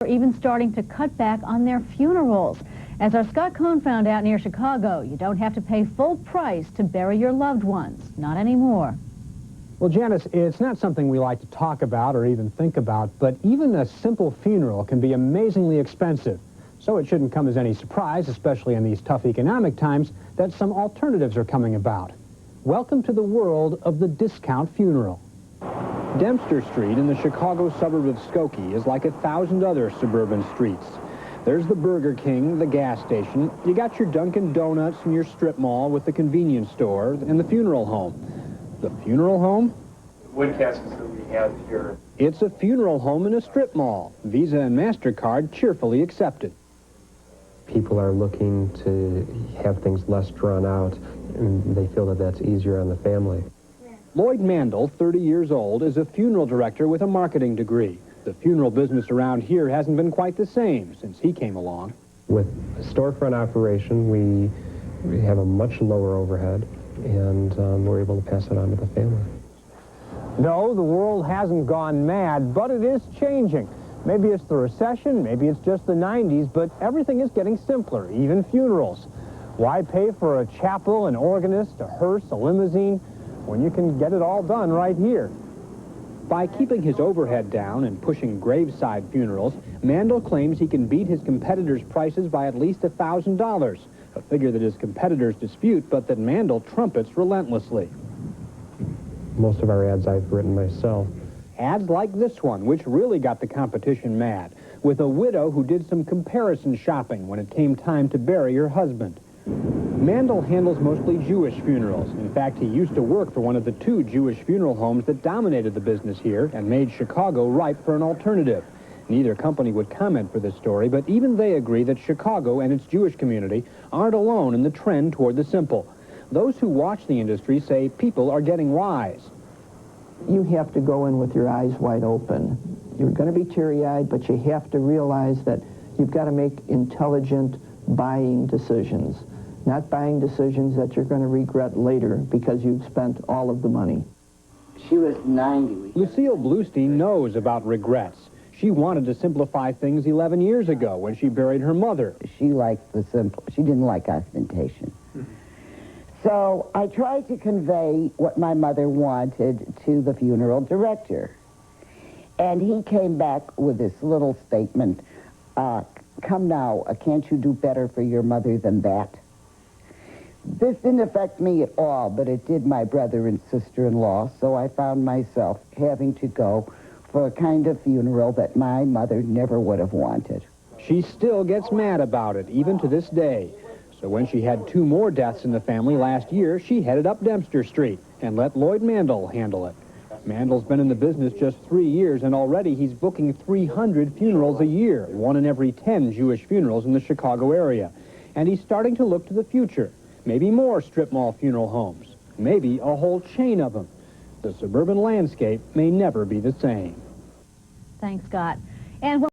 are even starting to cut back on their funerals. As our Scott Cohn found out near Chicago, you don't have to pay full price to bury your loved ones. Not anymore. Well, Janice, it's not something we like to talk about or even think about, but even a simple funeral can be amazingly expensive. So it shouldn't come as any surprise, especially in these tough economic times, that some alternatives are coming about. Welcome to the world of the discount funeral. Dempster Street in the Chicago suburb of Skokie is like 1,000 other suburban streets. There's the Burger King, the gas station, you got your Dunkin' Donuts and your strip mall with the convenience store and the funeral home. The funeral home? Wood caskets that we have here. It's a funeral home in a strip mall. Visa and MasterCard cheerfully accepted. People are looking to have things less drawn out, and they feel that that's easier on the family. Lloyd Mandel, 30 years old, is a funeral director with a marketing degree. The funeral business around here hasn't been quite the same since he came along. With a storefront operation, we have a much lower overhead, and we're able to pass it on to the family. No, the world hasn't gone mad, but it is changing. Maybe it's the recession, maybe it's just the 90s, but everything is getting simpler, even funerals. Why pay for a chapel, an organist, a hearse, a limousine, when you can get it all done right here? By keeping his overhead down and pushing graveside funerals, Mandel claims he can beat his competitors' prices by at least $1,000, a figure that his competitors dispute, but that Mandel trumpets relentlessly. Most of our ads I've written myself. Ads like this one, which really got the competition mad, with a widow who did some comparison shopping when it came time to bury her husband. Mandel handles mostly Jewish funerals. In fact, he used to work for one of the 2 Jewish funeral homes that dominated the business here and made Chicago ripe for an alternative. Neither company would comment for this story, but even they agree that Chicago and its Jewish community aren't alone in the trend toward the simple. Those who watch the industry say people are getting wise. You have to go in with your eyes wide open. You're going to be teary-eyed, but you have to realize that you've got to make intelligent buying decisions, not buying decisions that you're going to regret later because you've spent all of the money. She was 90. Lucille Bluestein knows about regrets. She wanted to simplify things 11 years ago when she buried her mother. She liked the simple. She didn't like ostentation. So I tried to convey what my mother wanted to the funeral director. And he came back with this little statement, come now, can't you do better for your mother than that? This didn't affect me at all, but it did my brother and sister-in-law, so I found myself having to go for a kind of funeral that my mother never would have wanted. She still gets mad about it, even to this day. So when she had 2 more deaths in the family last year, she headed up Dempster Street and let Lloyd Mandel handle it. Mandel's been in the business just 3 years, and already he's booking 300 funerals a year, 1 in every 10 Jewish funerals in the Chicago area. And he's starting to look to the future. Maybe more strip mall funeral homes. Maybe a whole chain of them. The suburban landscape may never be the same. Thanks, Scott. And